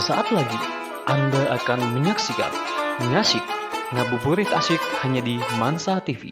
Sesaat lagi, Anda akan menyaksikan Ngasyik, Ngabuburit Asyik hanya di Mansa TV.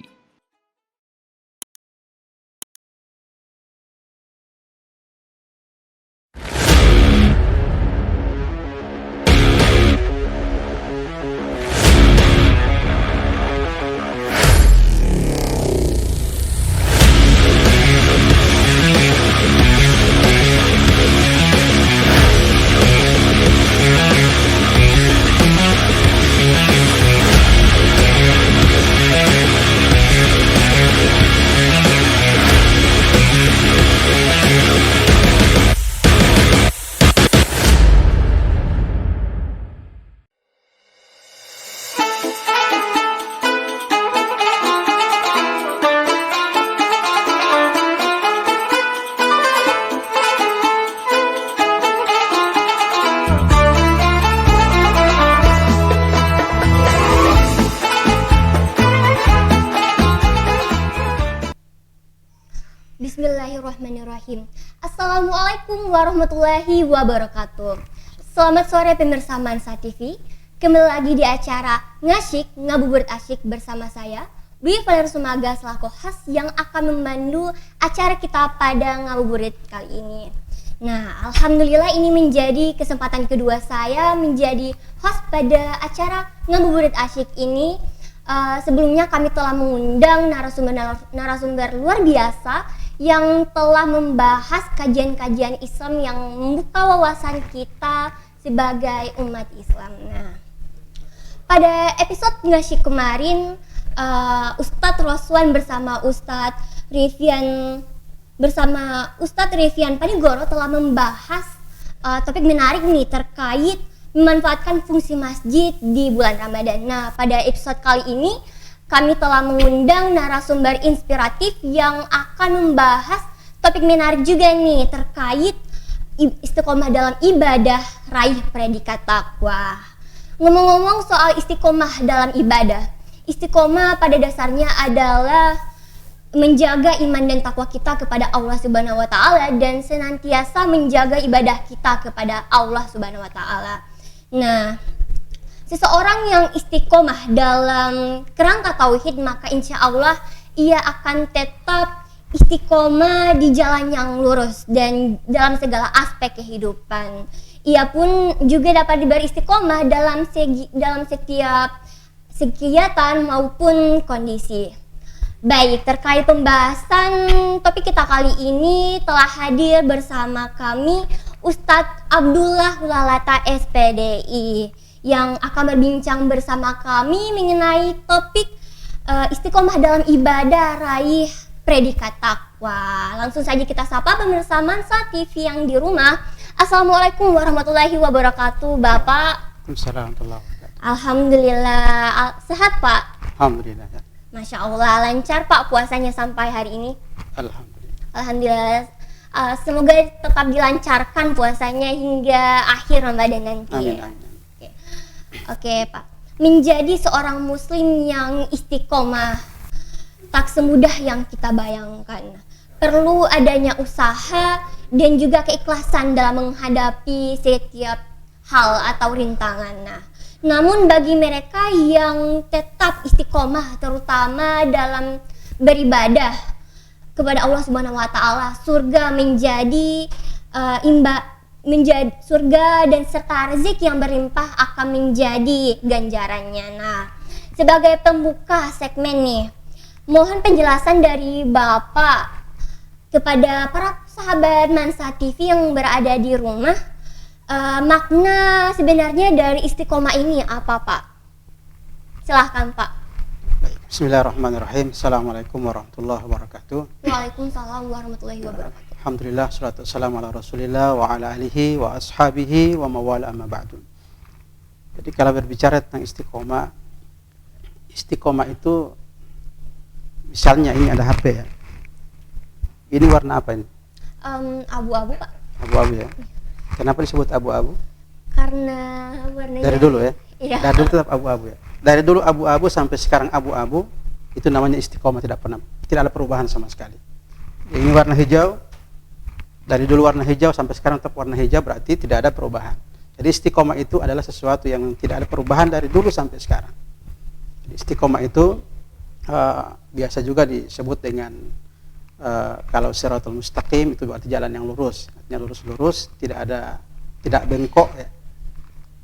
Bismillahirrahmanirrahim. Assalamualaikum warahmatullahi wabarakatuh. Selamat sore pemirsa Mansa TV. Kembali lagi di acara Ngasyik Ngabuburit Asyik bersama saya Dwi Valer Sumaga selaku host yang akan memandu acara kita pada ngabuburit kali ini. Nah, alhamdulillah ini menjadi kesempatan kedua saya menjadi host pada acara Ngabuburit Asyik ini. Sebelumnya kami telah mengundang narasumber luar biasa yang telah membahas kajian-kajian Islam yang membuka wawasan kita sebagai umat Islam. Nah, pada episode Ngasyik kemarin, Ustadz Roswan bersama Ustadz Rifian Panigoro telah membahas topik menarik nih terkait memanfaatkan fungsi masjid di bulan Ramadan. Nah, pada episode kali ini kami telah mengundang narasumber inspiratif yang akan membahas topik menarik juga nih terkait istiqomah dalam ibadah, raih predikat takwa. Ngomong-ngomong soal istiqomah dalam ibadah, istiqomah pada dasarnya adalah menjaga iman dan takwa kita kepada Allah Subhanahu wa taala dan senantiasa menjaga ibadah kita kepada Allah Subhanahu wa taala. Nah, seseorang yang istiqomah dalam kerangka tauhid maka insya Allah ia akan tetap istiqomah di jalan yang lurus dan dalam segala aspek kehidupan. Ia pun juga dapat diberi istiqomah dalam setiap kegiatan maupun kondisi. Baik, terkait pembahasan topik kita kali ini telah hadir bersama kami Ustadz Abdullah Lalata SPDI yang akan berbincang bersama kami mengenai topik istiqomah dalam ibadah, raih predikat takwa. Langsung saja kita sapa pemirsa Mansa TV yang di rumah. Assalamualaikum warahmatullahi wabarakatuh, Bapak. Waalaikumsalam warahmatullahi wabarakatuh. Alhamdulillah, sehat Pak? Alhamdulillah. Masya Allah, lancar Pak puasanya sampai hari ini? Alhamdulillah. Semoga tetap dilancarkan puasanya hingga akhir Ramadan nanti. Amin, Ya. amin. Oke Pak, menjadi seorang muslim yang istiqomah tak semudah yang kita bayangkan. Perlu adanya usaha dan juga keikhlasan dalam menghadapi setiap hal atau rintangan. Nah, namun bagi mereka yang tetap istiqomah terutama dalam beribadah kepada Allah Subhanahu wa taala, surga menjadi surga dan serta rezeki yang berlimpah akan menjadi ganjarannya. Nah, sebagai pembuka segmen nih, mohon penjelasan dari Bapak kepada para sahabat Mansa TV yang berada di rumah, makna sebenarnya dari istiqomah ini apa Pak? Silahkan Pak. Bismillahirrahmanirrahim. Assalamualaikum warahmatullahi wabarakatuh. Waalaikumsalam warahmatullahi wabarakatuh. Alhamdulillah, salatu wassalamu ala rasulillah wa ala alihi wa ashabihi wa mawala amma ba'du. Jadi kalau berbicara tentang istiqomah itu misalnya ini ada HP ya. Ini warna apa ini? Abu-abu Pak. Abu-abu ya. Kenapa disebut abu-abu? Karena warnanya Dari dulu ya. Iya. Dari dulu tetap abu-abu ya. Dari dulu abu-abu sampai sekarang abu-abu, itu namanya istiqomah, tidak ada perubahan sama sekali. Ini warna hijau. Dari dulu warna hijau sampai sekarang tetap warna hijau, berarti tidak ada perubahan. Jadi istiqomah itu adalah sesuatu yang tidak ada perubahan dari dulu sampai sekarang. Jadi istiqomah itu biasa juga disebut dengan kalau siratal mustaqim itu berarti jalan yang lurus, artinya lurus-lurus, tidak bengkok ya.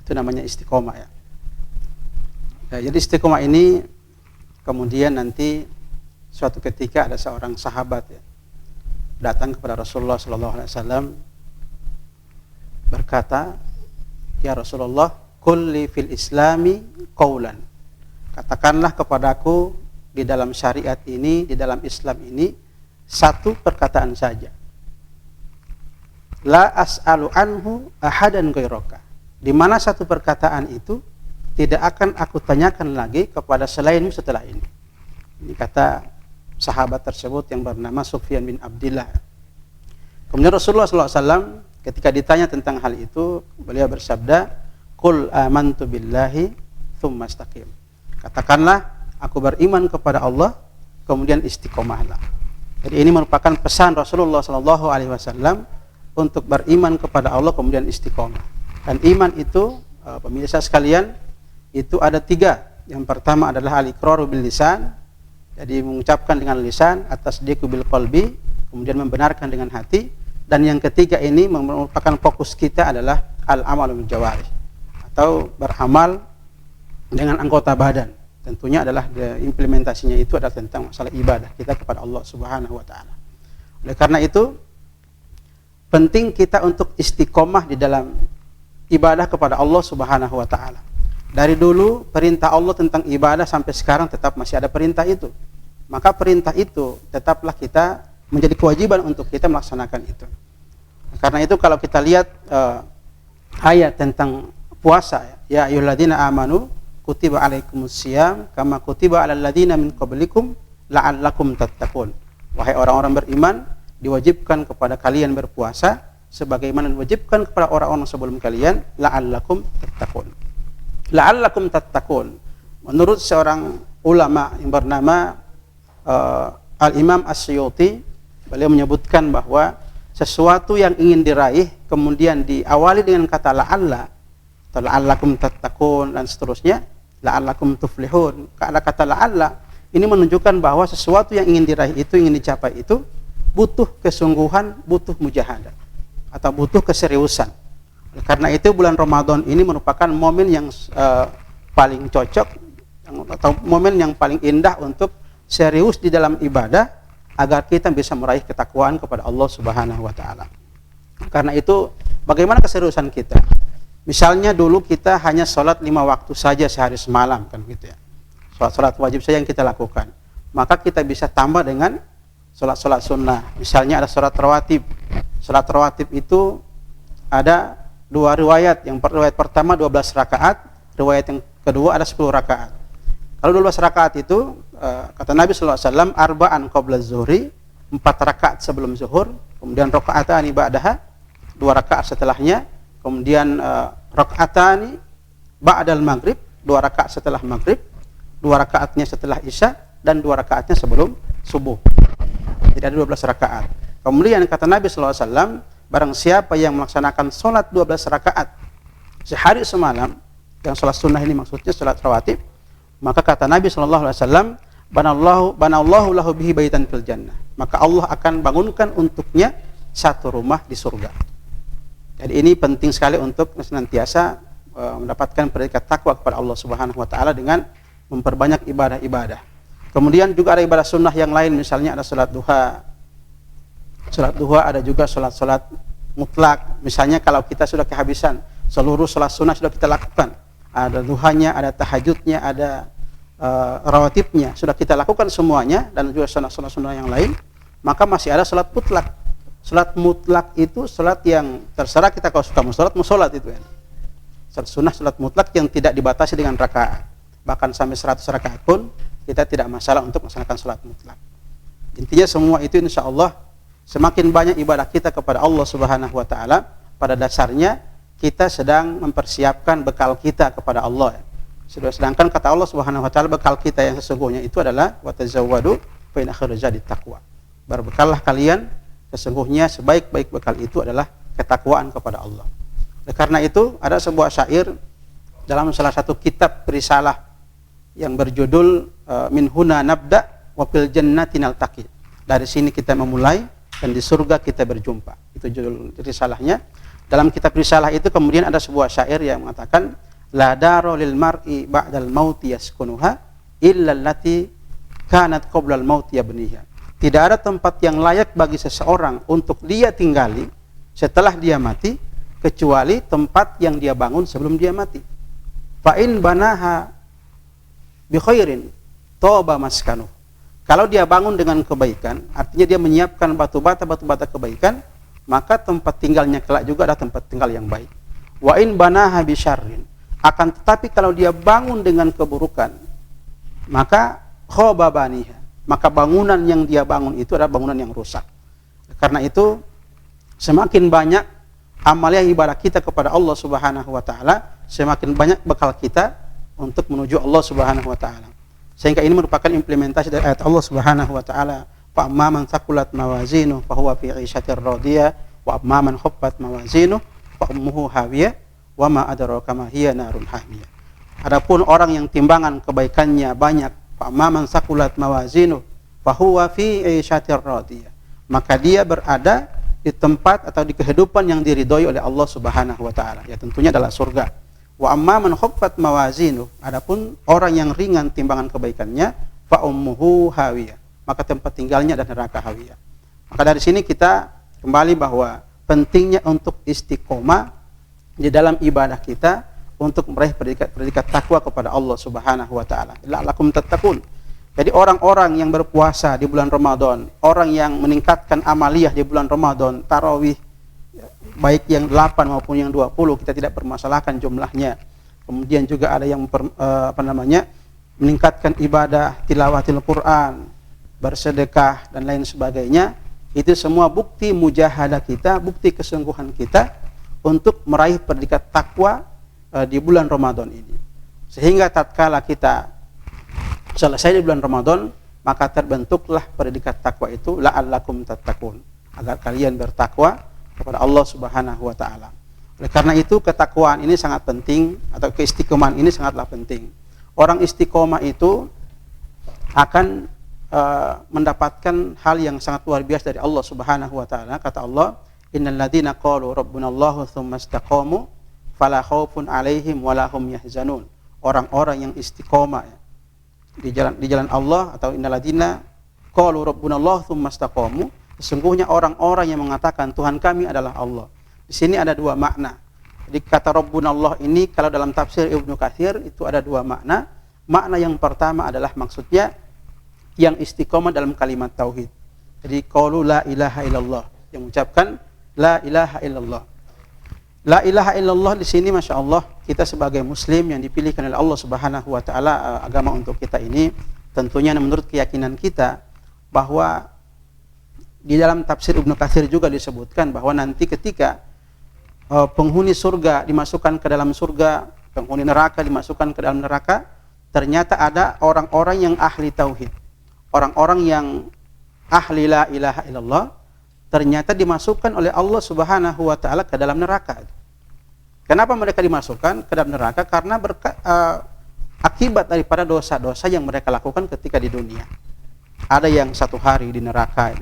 Itu namanya istiqomah ya. Jadi istiqomah ini kemudian nanti suatu ketika ada seorang sahabat ya, datang kepada Rasulullah SAW berkata, ya Rasulullah, kulli fil islami qawlan. Katakanlah kepadaku di dalam syariat ini, di dalam Islam ini, satu perkataan saja. La as'alu anhu ahadan ghairaka. Di mana satu perkataan itu tidak akan aku tanyakan lagi kepada selainmu setelah ini. Ini kata sahabat tersebut yang bernama Sufyan bin Abdillah. Kemudian Rasulullah SAW ketika ditanya tentang hal itu, beliau bersabda, "Qul amantu billahi tsumma istaqim." Katakanlah, aku beriman kepada Allah, kemudian istiqomahlah. Jadi ini merupakan pesan Rasulullah SAW untuk beriman kepada Allah kemudian istiqomah. Dan iman itu, pemirsa sekalian, itu ada 3. Yang pertama adalah al-iqraru bil lisan, jadi mengucapkan dengan lisan, at-tasdiqu bil qalbi, kemudian membenarkan dengan hati. Dan yang ketiga ini merupakan fokus kita adalah al-amalu bil jawarih, atau beramal dengan anggota badan. Tentunya adalah implementasinya itu adalah tentang masalah ibadah kita kepada Allah Subhanahu wa taala. Oleh karena itu penting kita untuk istiqomah di dalam ibadah kepada Allah Subhanahu wa taala. Dari dulu perintah Allah tentang ibadah sampai sekarang tetap masih ada perintah itu. Maka perintah itu tetaplah kita menjadi kewajiban untuk kita melaksanakan itu. Karena itu kalau kita lihat ayat tentang puasa, ya ayyuhalladzina amanu kutiba alaikumusiyam kama kutiba alal ladzina min qablikum la'allakum tattaqun. Wahai orang-orang beriman, diwajibkan kepada kalian berpuasa sebagaimana diwajibkan kepada orang-orang sebelum kalian, la'allakum tattaqun. La'allakum tattaqun. Menurut seorang ulama yang bernama Al-Imam As-Suyuti, beliau menyebutkan bahwa sesuatu yang ingin diraih kemudian diawali dengan kata la'alla atau la'allakum tattaqun dan seterusnya, la'allakum tuflihun. Kata la'alla ini menunjukkan bahwa sesuatu yang ingin diraih itu, ingin dicapai itu butuh kesungguhan, butuh mujahadah atau butuh keseriusan. Karena itu bulan Ramadan ini merupakan momen yang paling cocok atau momen yang paling indah untuk serius di dalam ibadah agar kita bisa meraih ketakwaan kepada Allah Subhanahu wa taala. Karena itu bagaimana keseriusan kita? Misalnya dulu kita hanya sholat 5 waktu saja sehari semalam kan gitu ya. Sholat wajib saja yang kita lakukan. Maka kita bisa tambah dengan sholat sunnah. Misalnya ada sholat rawatib. Sholat rawatib itu ada 2 riwayat. Yang riwayat pertama 12 rakaat, riwayat yang kedua ada 10 rakaat. Kalau 12 rakaat itu kata Nabi SAW, arba'an qabla zuhri, 4 rakaat sebelum zuhur, kemudian rakaatani ba'daha, 2 rakaat setelahnya, kemudian rakaatani ba'dal maghrib, 2 rakaat setelah maghrib, 2 rakaatnya setelah isya, dan 2 rakaatnya sebelum subuh. Jadi ada 12 rakaat. Kemudian kata Nabi SAW, barang siapa yang melaksanakan sholat 12 rakaat sehari semalam, yang sholat sunnah ini maksudnya sholat rawatib, maka kata Nabi SAW, banallahu lahu bihi baitan fil jannah, maka Allah akan bangunkan untuknya satu rumah di surga. Jadi ini penting sekali untuk senantiasa mendapatkan predikat takwa kepada Allah Subhanahu wa taala dengan memperbanyak ibadah-ibadah. Kemudian juga ada ibadah sunnah yang lain, misalnya ada salat duha. Salat duha ada juga salat-salat mutlak. Misalnya kalau kita sudah kehabisan seluruh salat sunnah sudah kita lakukan. Ada duhanya, ada tahajudnya, ada rawatibnya, sudah kita lakukan semuanya, dan juga salat-salat yang lain, maka masih ada salat mutlak. Salat mutlak itu salat yang terserah kita, kalau suka mau salat itu ya. Salat sunnah, salat mutlak yang tidak dibatasi dengan rakaat. Bahkan sampai 100 rakaat pun kita tidak masalah untuk melaksanakan salat mutlak. Intinya semua itu insya Allah semakin banyak ibadah kita kepada Allah Subhanahu wa taala, pada dasarnya kita sedang mempersiapkan bekal kita kepada Allah. Sedangkan kata Allah Subhanahu wa taala, bekal kita yang sesungguhnya itu adalah wa tazawwadu fa inna khairaz zadi taqwa. Berbekallah kalian, sesungguhnya sebaik-baik bekal itu adalah ketakwaan kepada Allah. Karena itu ada sebuah syair dalam salah satu kitab risalah yang berjudul Min huna nabda wa fil jannati naltaqi. Dari sini kita memulai dan di surga kita berjumpa. Itu judul risalahnya. Dalam kitab risalah itu kemudian ada sebuah syair yang mengatakan la daro lil mar'i ba'dal mauti yaskunuha illa allati kanat qoblal mauti yabniha. Tidak ada tempat yang layak bagi seseorang untuk dia tinggali setelah dia mati kecuali tempat yang dia bangun sebelum dia mati. Fa in banaha bi khairin toba maskanu. Kalau dia bangun dengan kebaikan, artinya dia menyiapkan batu bata kebaikan, maka tempat tinggalnya kelak juga adalah tempat tinggal yang baik. Wa in banaha bi syarrin. Akan tetapi kalau dia bangun dengan keburukan, maka khaba baniha. Maka bangunan yang dia bangun itu adalah bangunan yang rusak. Karena itu semakin banyak amalia ibadah kita kepada Allah Subhanahu wa taala, semakin banyak bekal kita untuk menuju Allah Subhanahu wa taala. Sehingga ini merupakan implementasi dari ayat Allah Subhanahu wa taala, fa amman thaqulat mawazinu fa huwa fi 'ishatir radiyah wa amman khaffat mawazinu fa ummuhu hawiyah wa ma adraka ma hiya narun hamiyah. Adapun orang yang timbangan kebaikannya banyak, fa amman thaqulat mawazinu fa huwa fi 'ishatir radiyah, maka dia berada di tempat atau di kehidupan yang diridhoi oleh Allah Subhanahu wa taala, ya tentunya adalah surga. Wa amma man khaffat mawazinu, adapun orang yang ringan timbangan kebaikannya, fa ummuhu hawiyah, maka tempat tinggalnya adalah neraka hawiyah. Maka dari sini kita kembali bahwa pentingnya untuk istiqomah di dalam ibadah kita untuk meraih predikat takwa kepada Allah Subhanahu wa taala. La'allakum tattaqun. Jadi orang-orang yang berpuasa di bulan Ramadan, orang yang meningkatkan amaliyah di bulan Ramadan, tarawih baik yang 8 maupun yang 20, kita tidak permasalahkan jumlahnya. Kemudian juga ada yang meningkatkan ibadah tilawatil Quran, bersedekah dan lain sebagainya. Itu semua bukti mujahadah kita, bukti kesungguhan kita untuk meraih predikat takwa di bulan Ramadan ini. Sehingga tatkala kita selesai di bulan Ramadan, maka terbentuklah predikat takwa itu, la'allakum tattaqun, agar kalian bertakwa kepada Allah Subhanahu wa taala. Oleh karena itu ketakwaan ini sangat penting, atau keistiqomahan ini sangatlah penting. Orang istiqomah itu akan mendapatkan hal yang sangat luar biasa dari Allah Subhanahu wa taala. Kata Allah, innal ladzina qalu rabbunallahu tsumma istaqamu fala khaufun 'alaihim wa lahum yahzanun. Orang-orang yang istiqomah di jalan Allah, atau innal ladzina qalu rabbunallahu tsumma istaqamu, sesungguhnya orang-orang yang mengatakan Tuhan kami adalah Allah. Di sini ada dua makna. Jadi kata Rabbunallah ini kalau dalam tafsir Ibnu Katsir itu ada dua makna. Makna yang pertama adalah maksudnya yang istiqomah dalam kalimat tauhid. Jadi qaulu la ilaha illallah, yang mengucapkan la ilaha illallah. La ilaha illallah di sini Masya Allah, kita sebagai muslim yang dipilihkan oleh Allah Subhanahu wa taala agama untuk kita ini, tentunya menurut keyakinan kita bahwa di dalam tafsir Ibnu Katsir juga disebutkan bahwa nanti ketika penghuni surga dimasukkan ke dalam surga, penghuni neraka dimasukkan ke dalam neraka, ternyata ada orang-orang yang ahli tauhid, orang-orang yang ahli la ilaha illallah, ternyata dimasukkan oleh Allah Subhanahu wa taala ke dalam neraka. Kenapa mereka dimasukkan ke dalam neraka? Karena akibat daripada dosa-dosa yang mereka lakukan ketika di dunia. Ada yang 1 hari di neraka,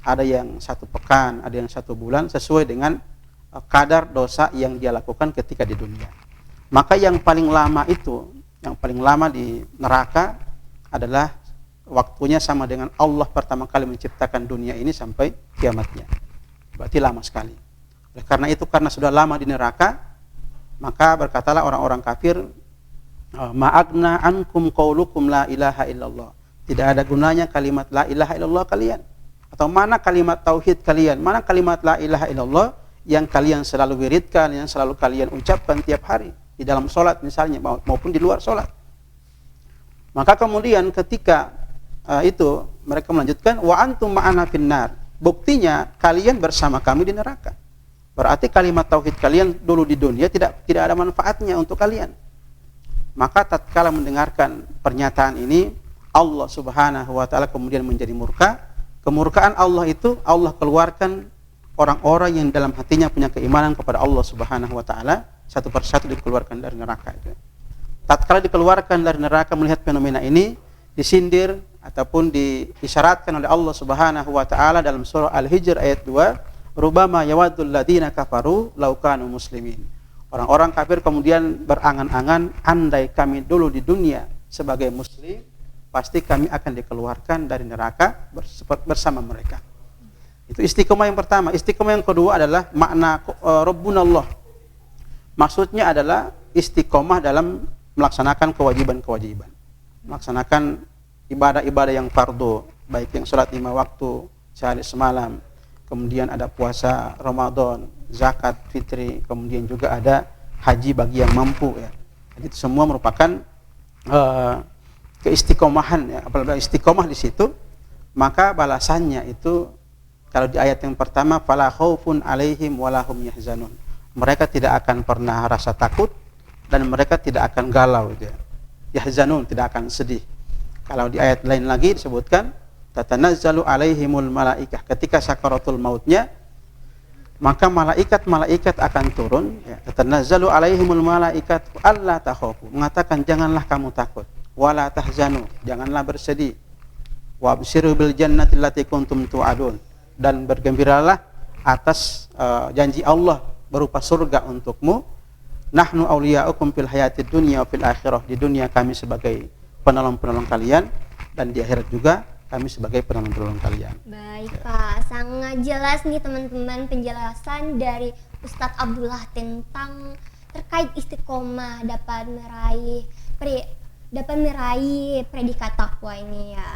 ada yang 1 pekan, ada yang 1 bulan, sesuai dengan kadar dosa yang dia lakukan ketika di dunia. Maka yang paling lama itu, yang paling lama di neraka adalah waktunya sama dengan Allah pertama kali menciptakan dunia ini sampai kiamatnya. Berarti lama sekali. Oleh karena itu, karena sudah lama di neraka, maka berkatalah orang-orang kafir, ma'agna ankum qaulukum la ilaha illallah. Tidak ada gunanya kalimat la ilaha illallah kalian. Atau mana kalimat tauhid kalian, mana kalimat la ilaha illallah yang kalian selalu wiridkan, yang selalu kalian ucapkan tiap hari di dalam sholat misalnya maupun di luar sholat. Maka kemudian ketika itu mereka melanjutkan wa antum ma'ana finnar, buktinya kalian bersama kami di neraka. Berarti kalimat tauhid kalian dulu di dunia tidak ada manfaatnya untuk kalian. Maka tatkala mendengarkan pernyataan ini, Allah Subhanahu wa taala kemudian menjadi murka. Kemurkaan Allah itu Allah keluarkan orang-orang yang dalam hatinya punya keimanan kepada Allah Subhanahu wa taala satu persatu dikeluarkan dari neraka itu. Tatkala dikeluarkan dari neraka melihat fenomena ini, disindir ataupun diisyaratkan oleh Allah Subhanahu wa taala dalam surah Al-Hijr ayat 2, rubama yawaddul ladzina kafaru law kanu muslimin. Orang-orang kafir kemudian berangan-angan, andai kami dulu di dunia sebagai muslim, pasti kami akan dikeluarkan dari neraka bersama mereka. Itu istiqomah yang pertama. Istiqomah yang kedua adalah makna Rabbunallah. Maksudnya adalah istiqomah dalam melaksanakan kewajiban-kewajiban. Melaksanakan ibadah-ibadah yang fardu, baik yang salat 5 waktu sehari semalam, kemudian ada puasa Ramadan, zakat fitri, kemudian juga ada haji bagi yang mampu ya. Jadi itu semua merupakan keistiqomahan ya. Apabila istiqomah di situ, maka balasannya itu kalau di ayat yang pertama fala khaufun alaihim walahum yahzanun. Mereka tidak akan pernah rasa takut dan mereka tidak akan galau gitu ya. Yahzanun, tidak akan sedih. Kalau di ayat lain lagi disebutkan tatanazzalu alaihimul malaikah, ketika sakaratul mautnya maka malaikat akan turun ya. Tatanazzalu alaihimul malaikat alla takhafu, mengatakan janganlah kamu takut, wala tahzanu, janganlah bersedih, wa abshiru bil jannati allati kuntum tu'adun, dan bergembiralah atas janji Allah berupa surga untukmu. Nahnu awliya'ukum fil hayatid dunya wa fil akhirah, di dunia kami sebagai penolong-penolong kalian dan di akhirat juga kami sebagai penolong-penolong kalian. Baik Pak, sangat jelas nih teman-teman penjelasan dari Ustadz Abdullah tentang terkait istiqomah dapat meraih predikat takwa ini ya.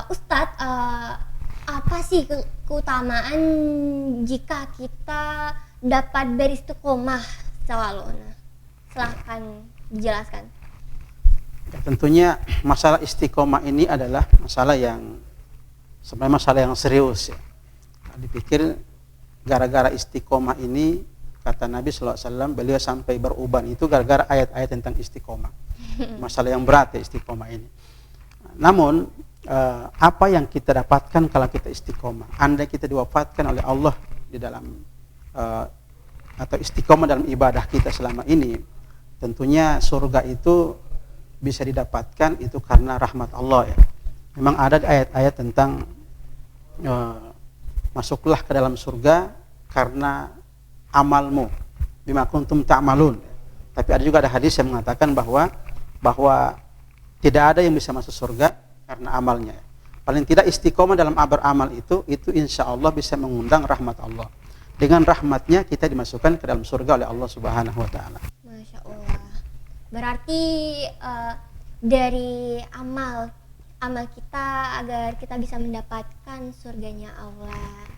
Ustadz, apa sih keutamaan jika kita dapat beristiqomah selalu? Nah, silahkan dijelaskan. Ya, tentunya masalah istiqomah ini adalah masalah yang sebenarnya masalah yang serius ya. Nah, dipikir gara-gara istiqomah ini, kata Nabi SAW, beliau sampai beruban itu gara-gara ayat-ayat tentang istiqomah. Masalah yang berat ya istiqomah ini. Namun apa yang kita dapatkan kalau kita istiqomah? Andai kita diwafatkan oleh Allah di dalam atau istiqomah dalam ibadah kita selama ini, tentunya surga itu bisa didapatkan itu karena rahmat Allah ya. Memang ada ayat-ayat tentang masuklah ke dalam surga karena amalmu, bima kuntum ta'malun. Tapi ada juga hadis yang mengatakan bahwa tidak ada yang bisa masuk surga karena amalnya. Paling tidak istiqomah dalam beramal itu insya Allah bisa mengundang rahmat Allah. Dengan rahmatnya kita dimasukkan ke dalam surga oleh Allah Subhanahu wa taala. Masya Allah. Berarti dari amal kita agar kita bisa mendapatkan surganya Allah.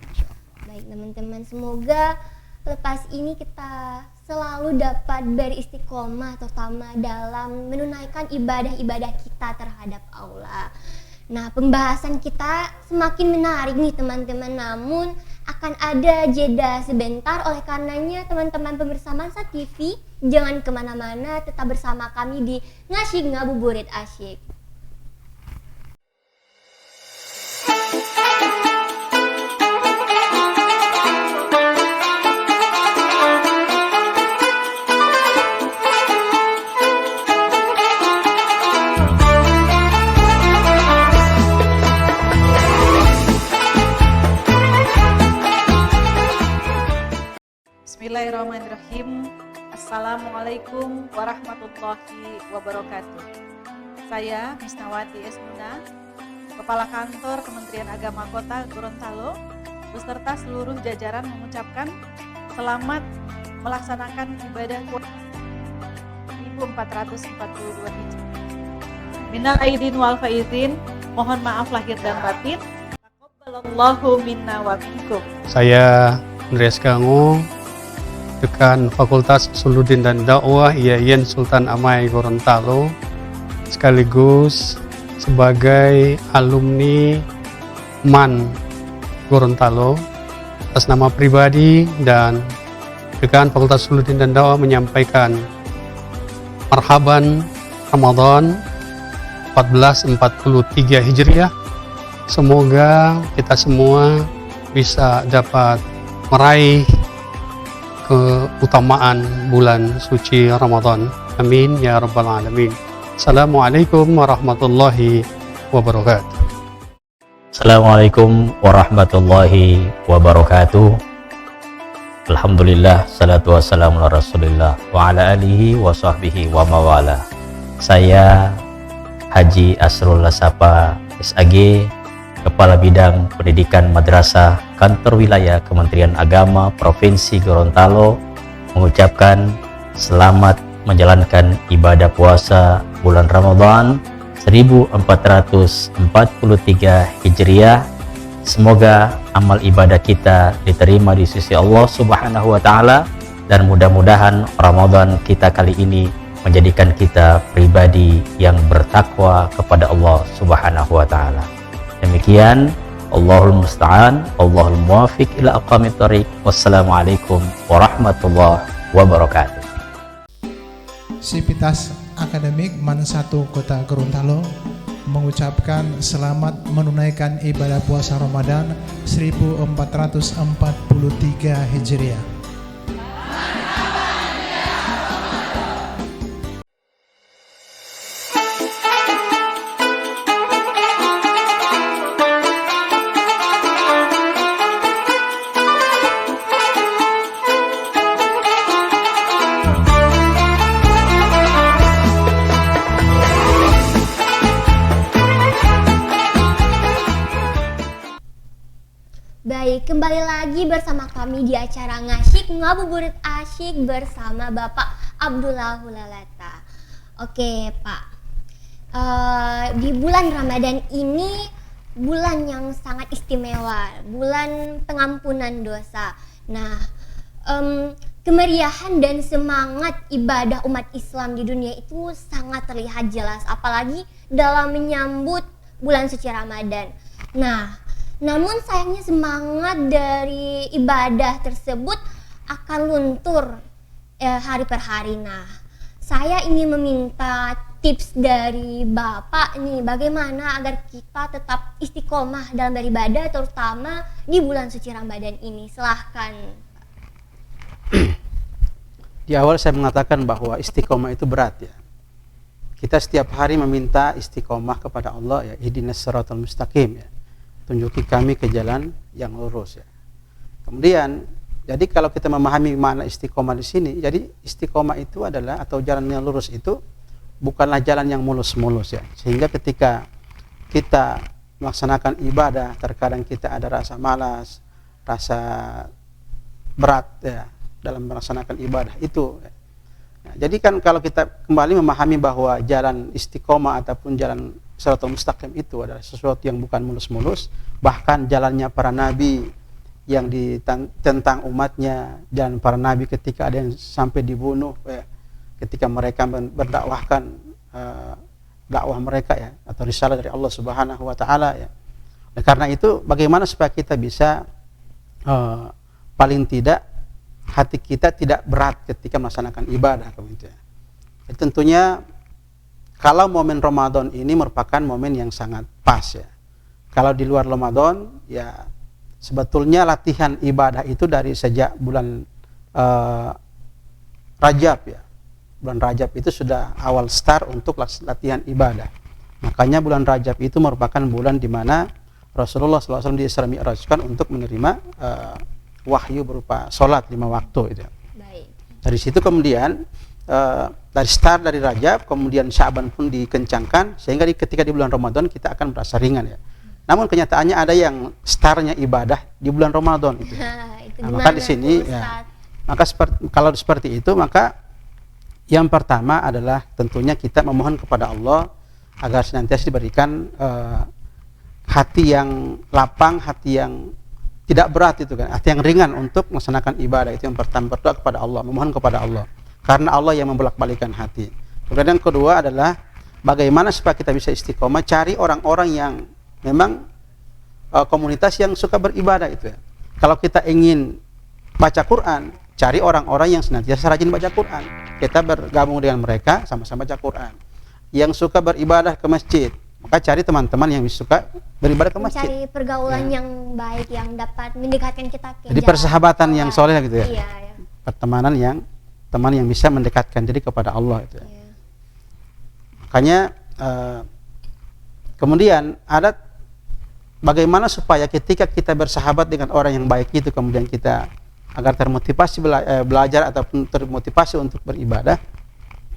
Baik teman-teman, semoga lepas ini kita selalu dapat beristiqomah terutama dalam menunaikan ibadah-ibadah kita terhadap Allah. Nah, pembahasan kita semakin menarik nih teman-teman, namun akan ada jeda sebentar. Oleh karenanya teman-teman pemirsa Mansa TV jangan kemana-mana, tetap bersama kami di Ngasyik Ngabuburit Asyik. Bismillahirrahmanirrahim. Assalamualaikum warahmatullahi wabarakatuh. Saya Misnawati Esmuna, Kepala Kantor Kementerian Agama Kota Gorontalo, beserta seluruh jajaran mengucapkan selamat melaksanakan ibadah 1442 Hijriah. Minal aidin wal faizin, mohon maaf lahir dan batin. Taqabbalallahu minna wa minkum. Saya Andreas Gango, Dekan Fakultas Usuluddin dan Dakwah IAIN Sultan Amai Gorontalo, sekaligus sebagai alumni MAN Gorontalo. Atas nama pribadi dan Dekan Fakultas Usuluddin dan Dakwah menyampaikan marhaban Ramadan 1443 Hijriah. Semoga kita semua bisa dapat meraih keutamaan bulan suci Ramadan. Amin ya rabbal alamin. Assalamualaikum warahmatullahi wabarakatuh. Assalamualaikum warahmatullahi wabarakatuh. Alhamdulillah, salatu wassalamu ala rasulillah wa ala alihi wa sahbihi wa mawala. Saya Haji Asrul Lasapa SAG, Kepala Bidang Pendidikan Madrasah Kantor Wilayah Kementerian Agama Provinsi Gorontalo, mengucapkan selamat menjalankan ibadah puasa bulan Ramadan 1443 Hijriah. Semoga amal ibadah kita diterima di sisi Allah Subhanahu wa taala, dan mudah-mudahan Ramadan kita kali ini menjadikan kita pribadi yang bertakwa kepada Allah Subhanahu wa taala. Demikian, Allahul musta'an, Allahul muwafiq ila aqwamit thoriq. Wassalamualaikum warahmatullahi wabarakatuh. Sivitas Akademik MAN 1 Kota Gorontalo mengucapkan selamat menunaikan ibadah puasa Ramadan 1443 Hijriah. Baik, kembali lagi bersama kami di acara Ngasyik Ngabuburit Asyik bersama Bapak Abdullah Hulalata. Oke Pak, di bulan Ramadan ini bulan yang sangat istimewa, bulan pengampunan dosa. Nah, kemeriahan dan semangat ibadah umat Islam di dunia itu sangat terlihat jelas, apalagi dalam menyambut bulan suci Ramadan. Nah, namun sayangnya semangat dari ibadah tersebut akan luntur hari per hari. Nah, saya ingin meminta tips dari Bapak nih, bagaimana agar kita tetap istiqomah dalam beribadah, terutama di bulan suci Ramadan ini. Silahkan. Di awal saya mengatakan bahwa istiqomah itu berat ya. Kita setiap hari meminta istiqomah kepada Allah ya, ihdinas siratal mustaqim ya. Tunjuki kami ke jalan yang lurus ya. Kemudian, jadi kalau kita memahami makna istiqomah di sini, jadi istiqomah itu adalah, atau jalan yang lurus itu bukanlah jalan yang mulus-mulus ya. Sehingga ketika kita melaksanakan ibadah, terkadang kita ada rasa malas, rasa berat ya dalam melaksanakan ibadah itu. Nah, jadi kan kalau kita kembali memahami bahwa jalan istiqomah ataupun jalan Shiratal Mustaqim itu adalah sesuatu yang bukan mulus-mulus, bahkan jalannya para nabi yang tentang umatnya, jalan para nabi ketika ada yang sampai dibunuh ya, ketika mereka berdakwahkan dakwah mereka ya, atau risalah dari Allah Subhanahu wa taala ya. Nah, karena itu bagaimana supaya kita bisa paling tidak hati kita tidak berat ketika melaksanakan ibadah kemudian. Tentunya kalau momen Ramadan ini merupakan momen yang sangat pas ya. Kalau di luar Ramadan ya sebetulnya latihan ibadah itu dari sejak bulan Rajab ya. Bulan Rajab itu sudah awal start untuk latihan ibadah. Makanya bulan Rajab itu merupakan bulan di mana Rasulullah SAW di-Isra Mi'rajkan untuk menerima wahyu berupa sholat 5 waktu itu. Baik. Dari situ kemudian dari start dari Rajab, kemudian Sya'ban pun dikencangkan sehingga ketika di bulan Ramadan kita akan merasa ringan ya. Namun kenyataannya ada yang startnya ibadah di bulan Ramadan itu. Nah, maka di sini ya, maka kalau seperti itu maka yang pertama adalah tentunya kita memohon kepada Allah agar senantiasa diberikan hati yang lapang, hati yang tidak berat itu kan, hati yang ringan untuk melaksanakan ibadah. Itu yang pertama, berdoa kepada Allah, memohon kepada Allah. Karena Allah yang membolak-balikan hati. Kemudian yang kedua adalah bagaimana supaya kita bisa istiqomah, cari orang-orang yang memang komunitas yang suka beribadah itu ya. Kalau kita ingin baca Quran, cari orang-orang yang senantiasa rajin baca Quran. Kita bergabung dengan mereka, sama-sama baca Quran. Yang suka beribadah ke masjid, maka cari teman-teman yang suka beribadah ke masjid. Mencari pergaulan yang baik yang dapat mendekatkan kita ke Jadi jalan persahabatan yang Allah. soleh gitu ya. Iya, ya. Pertemanan yang teman yang bisa mendekatkan diri kepada Allah itu. Iya. Makanya kemudian ada bagaimana supaya ketika kita bersahabat dengan orang yang baik itu kemudian kita agar termotivasi belajar ataupun termotivasi untuk beribadah,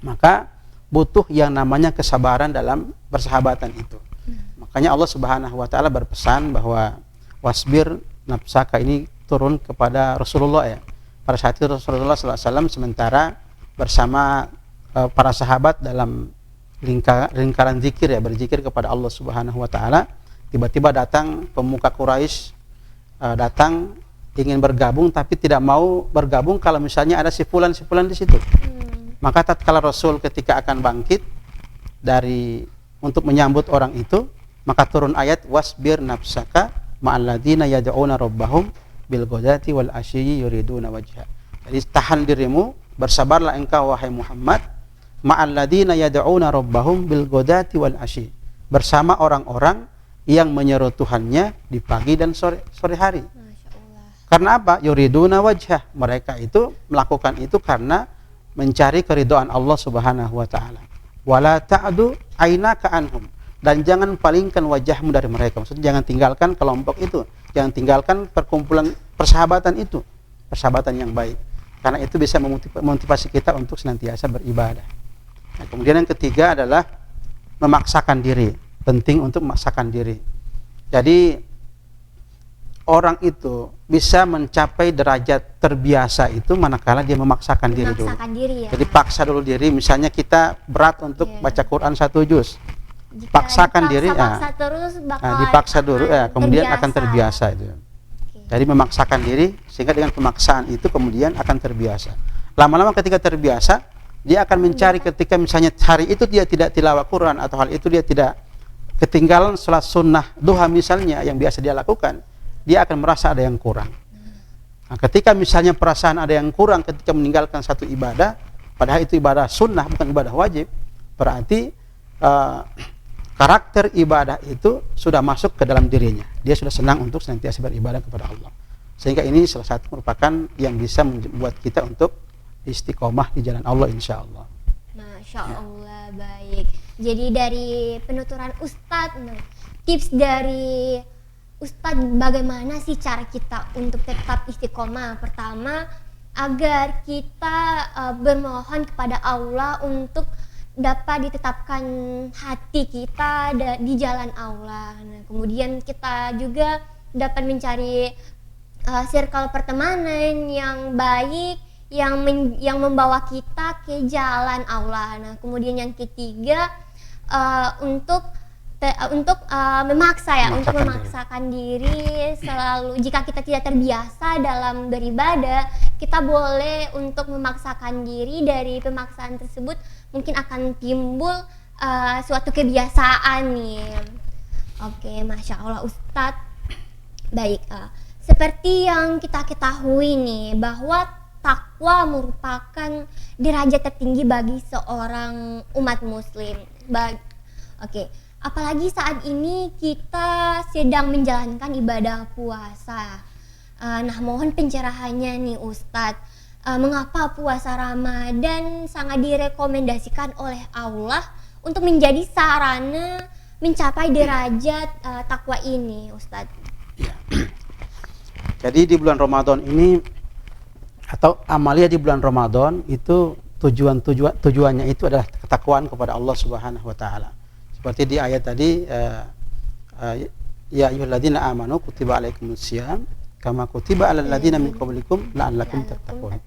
maka butuh yang namanya kesabaran dalam persahabatan itu. Makanya Allah Subhanahu wa taala berpesan bahwa wasbir nafsaka ini turun kepada Rasulullah ya. Pada saat itu Rasulullah SAW sementara bersama para sahabat dalam lingkaran zikir ya, berzikir kepada Allah Subhanahu wa taala, tiba-tiba datang pemuka Quraisy datang ingin bergabung tapi tidak mau bergabung kalau misalnya ada si fulan di situ. Maka tatkala Rasul ketika akan bangkit dari untuk menyambut orang itu, maka turun ayat wasbir nafsaka ma'alladzina yad'una rabbahum bil ghadati wal ashyi yuriduna wajha. Jadi tahan dirimu, bersabarlah engkau wahai Muhammad ma'alladzina yad'una rabbahum bil ghadati wal ashyi, bersama orang-orang yang menyeru Tuhannya di pagi dan sore hari. Masya Allah. Karena apa? Yuriduna wajhah. Mereka itu melakukan itu karena mencari keridhaan Allah Subhanahu wa taala. Wala ta'du ainaka anhum, dan jangan palingkan wajahmu dari mereka. Maksudnya jangan tinggalkan kelompok itu, jangan tinggalkan perkumpulan persahabatan itu, persahabatan yang baik. Karena itu bisa memotivasi kita untuk senantiasa beribadah. Nah, kemudian yang ketiga adalah memaksakan diri. Penting untuk memaksakan diri. Jadi orang itu bisa mencapai derajat terbiasa itu manakala dia memaksakan diri dulu. Diri ya. Jadi paksa dulu diri, misalnya kita berat untuk baca Quran 1 juz. Jika Paksakan diri, dipaksa terus bakal dipaksa dulu ya, kemudian akan terbiasa itu. Oke. Jadi memaksakan diri sehingga dengan pemaksaan itu kemudian akan terbiasa. Lama-lama ketika terbiasa, dia akan mencari ketika misalnya hari itu dia tidak tilawah Quran atau hal itu dia tidak ketinggalan sholat sunnah duha misalnya yang biasa dia lakukan, dia akan merasa ada yang kurang. Nah, ketika misalnya perasaan ada yang kurang ketika meninggalkan satu ibadah, padahal itu ibadah sunnah bukan ibadah wajib, berarti karakter ibadah itu sudah masuk ke dalam dirinya. Dia sudah senang untuk senantiasa beribadah kepada Allah. Sehingga ini salah satu merupakan yang bisa membuat kita untuk istiqomah di jalan Allah insya Allah. Masya Allah, baik. Jadi dari penuturan Ustadz, tips dari Ustadz bagaimana sih cara kita untuk tetap istiqomah? Pertama, agar kita bermohon kepada Allah untuk dapat ditetapkan hati kita di jalan Allah. Nah, kemudian kita juga dapat mencari circle pertemanan yang baik, yang membawa kita ke jalan Allah. Nah, kemudian yang ketiga untuk memaksakan diri selalu. Jika kita tidak terbiasa dalam beribadah, kita boleh untuk memaksakan diri. Dari pemaksaan tersebut mungkin akan timbul suatu kebiasaan nih. Oke, Masya Allah Ustadz. Baik, seperti yang kita ketahui nih bahwa takwa merupakan derajat tertinggi bagi seorang umat muslim. Oke. Apalagi saat ini kita sedang menjalankan ibadah puasa. Nah, mohon pencerahannya nih Ustadz. Mengapa puasa Ramadan sangat direkomendasikan oleh Allah untuk menjadi sarana mencapai derajat takwa ini, Ustadz? Ya. Jadi di bulan Ramadan ini atau amalia di bulan Ramadan itu tujuannya itu adalah ketakwaan kepada Allah Subhanahu wa taala. Seperti di ayat tadi ya ayyuhalladzina amanu kutiba alaikumusiyam kama kutiba alal ladzina min qablikum la'allakum tattaqun.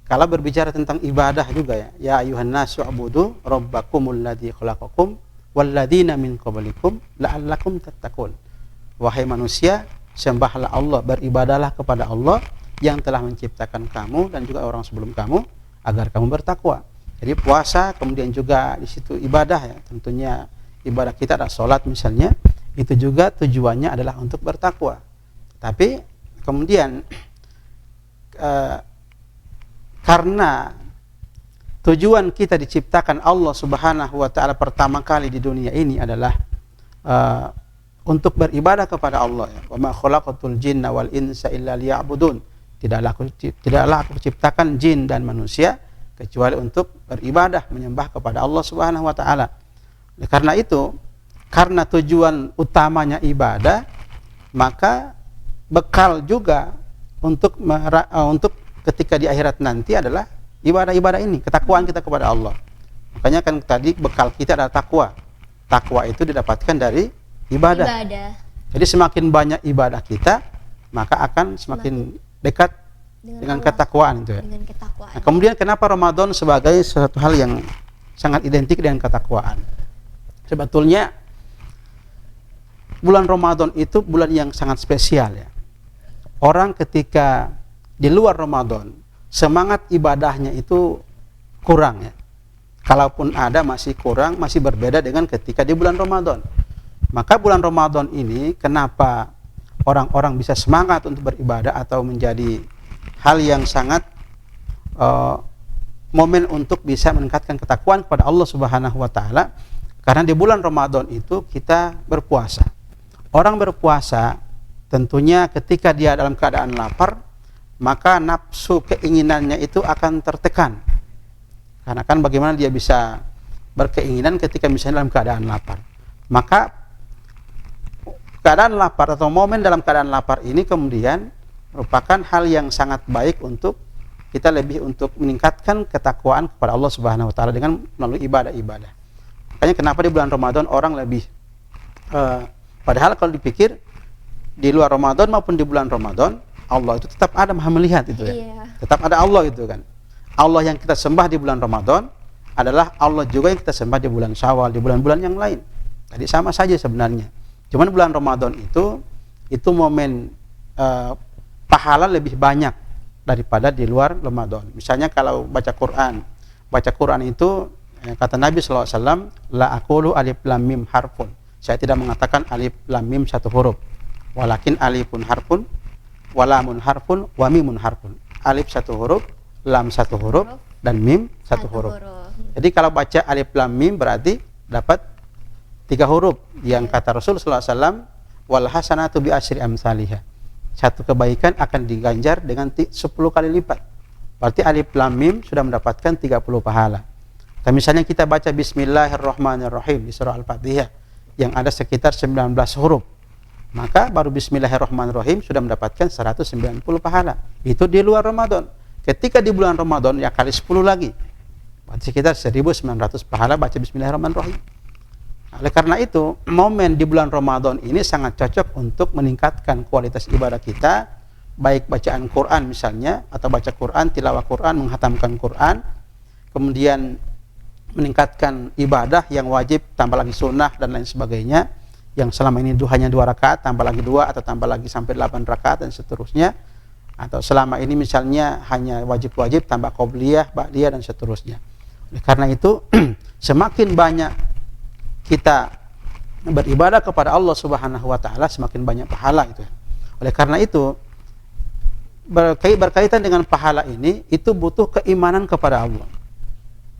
Kalau berbicara tentang ibadah juga ya ayyuhan nasu ubudu rabbakumul ladzi khalaqakum wal ladzina min qablikum la'allakum tattaqun. Wahai manusia, sembahlah Allah, beribadahlah kepada Allah yang telah menciptakan kamu dan juga orang sebelum kamu agar kamu bertakwa. Jadi puasa kemudian juga di situ ibadah ya, tentunya ibadah kita adalah sholat misalnya, itu juga tujuannya adalah untuk bertakwa. Tapi kemudian karena tujuan kita diciptakan Allah Subhanahu wa taala pertama kali di dunia ini adalah untuk beribadah kepada Allah ya. Wa ma khalaqatul jinna wal insa illa liya'budun. Tidaklah aku ciptakan jin dan manusia kecuali untuk beribadah, menyembah kepada Allah Subhanahu wa taala. Karena itu, karena tujuan utamanya ibadah, maka bekal juga untuk ketika di akhirat nanti adalah ibadah-ibadah ini, ketakwaan kita kepada Allah. Makanya kan tadi bekal kita adalah takwa. Takwa itu didapatkan dari ibadah. Jadi semakin banyak ibadah kita, maka akan semakin dekat dengan ketakwaan itu ya. Dengan ketakwaan. Nah, kemudian kenapa Ramadan sebagai suatu hal yang sangat identik dengan ketakwaan? Sebetulnya bulan Ramadan itu bulan yang sangat spesial ya. Orang ketika di luar Ramadan, semangat ibadahnya itu kurang ya. Kalaupun ada masih kurang, masih berbeda dengan ketika di bulan Ramadan. Maka bulan Ramadan ini kenapa orang-orang bisa semangat untuk beribadah atau menjadi hal yang sangat momen untuk bisa meningkatkan ketakwaan kepada Allah Subhanahu wa taala, karena di bulan Ramadan itu kita berpuasa. Orang berpuasa tentunya ketika dia dalam keadaan lapar, maka nafsu keinginannya itu akan tertekan. Karena kan bagaimana dia bisa berkeinginan ketika misalnya dalam keadaan lapar. Maka keadaan lapar atau momen dalam keadaan lapar ini kemudian merupakan hal yang sangat baik untuk kita lebih untuk meningkatkan ketakwaan kepada Allah Subhanahu wa taala dengan melalui ibadah-ibadah. Makanya kenapa di bulan Ramadan orang lebih padahal kalau dipikir di luar Ramadan maupun di bulan Ramadan, Allah itu tetap ada, Maha melihat itu ya. Iya. Tetap ada Allah itu kan. Allah yang kita sembah di bulan Ramadan adalah Allah juga yang kita sembah di bulan Syawal, di bulan-bulan yang lain. Jadi sama saja sebenarnya. Cuman bulan Ramadan itu momen pahala lebih banyak daripada di luar Ramadan. Misalnya kalau baca Quran itu kata Nabi SAW, la aqulu alif lam mim harfun. Saya tidak mengatakan alif lam mim satu huruf, walakin alifun harfun, walamun harfun, wa mimun harfun. Alif satu huruf, lam satu huruf, dan mim satu huruf. Jadi kalau baca alif lam mim berarti dapat 3 huruf yang kata Rasul SAW, wal hasanatu bi asyri amsalihha. Satu kebaikan akan diganjar dengan 10 kali lipat. Berarti alif lam mim sudah mendapatkan 30 pahala. Dan misalnya kita baca Bismillahirrahmanirrahim di surah Al-Fatihah yang ada sekitar 19 huruf, maka baru Bismillahirrahmanirrahim sudah mendapatkan 190 pahala. Itu di luar Ramadan. Ketika di bulan Ramadan ya kali 10 lagi, berarti sekitar 1900 pahala baca Bismillahirrahmanirrahim. Oleh karena itu, momen di bulan Ramadan ini sangat cocok untuk meningkatkan kualitas ibadah kita, baik bacaan Quran misalnya, atau baca Quran, tilawah Quran, menghatamkan Quran, kemudian meningkatkan ibadah yang wajib, tambah lagi sunnah dan lain sebagainya, yang selama ini hanya 2 rakaat, tambah lagi 2 atau tambah lagi sampai 8 rakaat dan seterusnya, atau selama ini misalnya hanya wajib-wajib, tambah qobliyah, ba'diyah dan seterusnya. Oleh karena itu, semakin banyak kita beribadah kepada Allah Subhanahu wa taala, semakin banyak pahala itu. Oleh karena itu, berkaitan dengan pahala ini, itu butuh keimanan kepada Allah.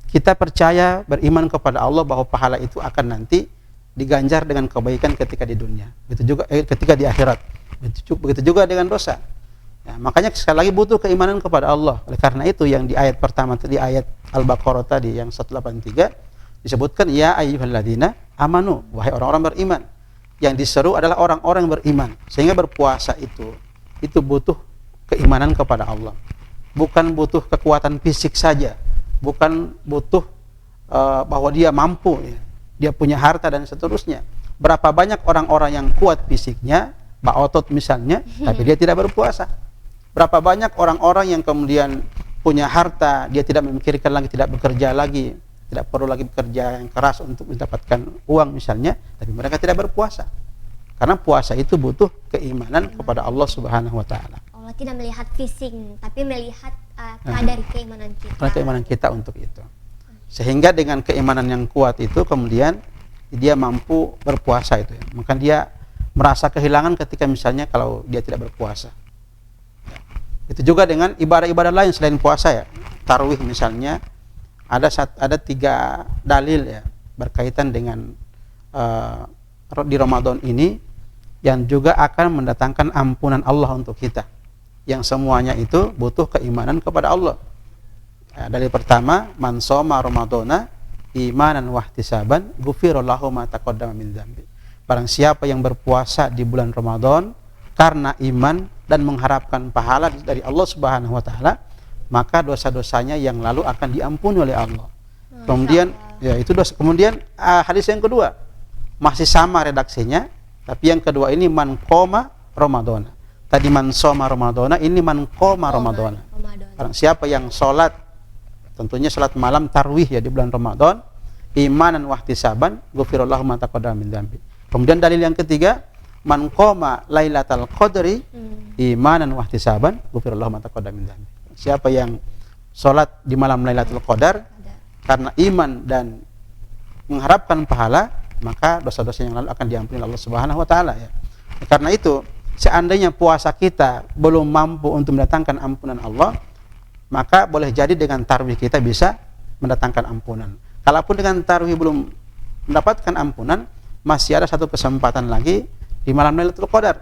Kita percaya, beriman kepada Allah bahwa pahala itu akan nanti diganjar dengan kebaikan ketika di dunia. Begitu juga ketika di akhirat. Begitu juga dengan dosa. Ya, makanya sekali lagi butuh keimanan kepada Allah. Oleh karena itu yang di ayat pertama tadi, ayat Al-Baqarah tadi yang 183 disebutkan ya ayyuhalladzina amanu, wahai orang-orang beriman. Yang diseru adalah orang-orang yang beriman. Sehingga berpuasa itu butuh keimanan kepada Allah. Bukan butuh kekuatan fisik saja. Bukan butuh bahwa dia mampu ya. Dia punya harta dan seterusnya. Berapa banyak orang-orang yang kuat fisiknya, otot misalnya, tapi dia tidak berpuasa. Berapa banyak orang-orang yang kemudian punya harta, dia tidak memikirkan lagi, tidak bekerja lagi, tidak perlu lagi bekerja yang keras untuk mendapatkan uang misalnya, tapi mereka tidak berpuasa. Karena puasa itu butuh keimanan kepada Allah Subhanahu wa taala. Allah tidak melihat fisik, tapi melihat kadar keimanan kita. Karena keimanan kita untuk itu. Sehingga dengan keimanan yang kuat itu kemudian dia mampu berpuasa itu ya. Maka dia merasa kehilangan ketika misalnya kalau dia tidak berpuasa. Ya. Itu juga dengan ibadah-ibadah lain selain puasa ya. Tarawih misalnya ada 3 dalil ya berkaitan dengan di Ramadan ini yang juga akan mendatangkan ampunan Allah untuk kita. Yang semuanya itu butuh keimanan kepada Allah. Dari pertama, man shoma ramadhana imanan wahtisaban ghufira lahu ma taqaddama min dzambi. Barang siapa yang berpuasa di bulan Ramadan karena iman dan mengharapkan pahala dari Allah Subhanahu wa taala, maka dosa-dosanya yang lalu akan diampuni oleh Allah. Kemudian ya itu dosa. Kemudian hadis yang kedua masih sama redaksinya, tapi yang kedua ini man qoma ramadhana. Tadi man shoma ramadhana, ini man qoma ramadhana. Barang siapa yang sholat, tentunya sholat malam tarwih ya di bulan Ramadan, imanan wahtisaban ghufira lahu ma taqaddama min dzambi. Kemudian dalil yang ketiga, man qoma lailatal qadri imanan wahtisaban ghufira lahu ma taqaddama min dzambi. Siapa yang sholat di malam Lailatul Qadar karena iman dan mengharapkan pahala, maka dosa-dosa yang lalu akan diampuni Allah Subhanahu wa taala ya. Karena itu, seandainya puasa kita belum mampu untuk mendatangkan ampunan Allah, maka boleh jadi dengan tarawih kita bisa mendatangkan ampunan. Kalaupun dengan tarawih belum mendapatkan ampunan, masih ada satu kesempatan lagi di malam Lailatul Qadar.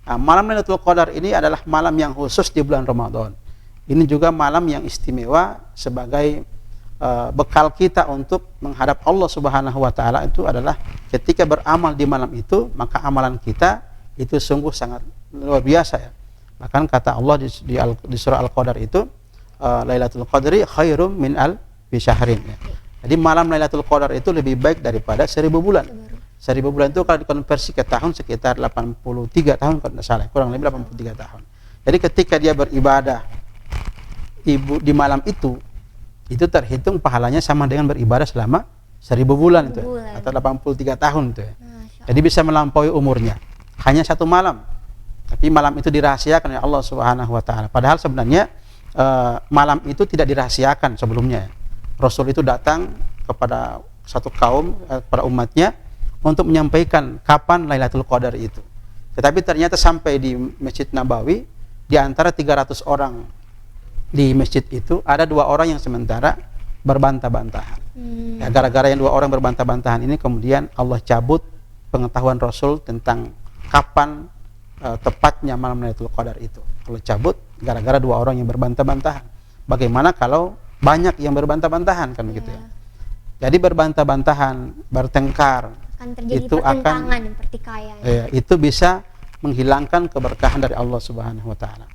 Nah, malam Lailatul Qadar ini adalah malam yang khusus di bulan Ramadan. Ini juga malam yang istimewa sebagai bekal kita untuk menghadap Allah Subhanahu wa taala. Itu adalah ketika beramal di malam itu, maka amalan kita itu sungguh sangat luar biasa ya. Bahkan kata Allah di surah Al-Qadar itu, Lailatul Qadri khairum min alfi syahrin ya. Jadi malam Lailatul Qadar itu lebih baik daripada 1000 bulan. 1000 bulan itu kalau dikonversi ke tahun sekitar 83 tahun kalau tidak salah, kurang lebih 83 tahun. Jadi ketika dia beribadah di malam itu terhitung pahalanya sama dengan beribadah selama 1000 bulan itu ya, atau 83 tahun itu ya. Jadi bisa melampaui umurnya. Hanya satu malam. Tapi malam itu dirahasiakan oleh Allah Subhanahu wa taala. Padahal sebenarnya malam itu tidak dirahasiakan sebelumnya. Rasul itu datang kepada satu kaum, kepada umatnya untuk menyampaikan kapan Lailatul Qadar itu. Tetapi ternyata sampai di Masjid Nabawi, di antara 300 orang di masjid itu ada 2 orang yang sementara berbantah-bantahan. Ya, gara-gara yang 2 orang berbantah-bantahan ini kemudian Allah cabut pengetahuan Rasul tentang kapan tepatnya malam Lailatul Qadar itu. Allah cabut gara-gara 2 orang yang berbantah-bantahan. Bagaimana kalau banyak yang berbantah-bantahan kan begitu ya. Jadi berbantah-bantahan, bertengkar, akan terjadi itu pertikaian. Itu bisa menghilangkan keberkahan dari Allah Subhanahu wa taala.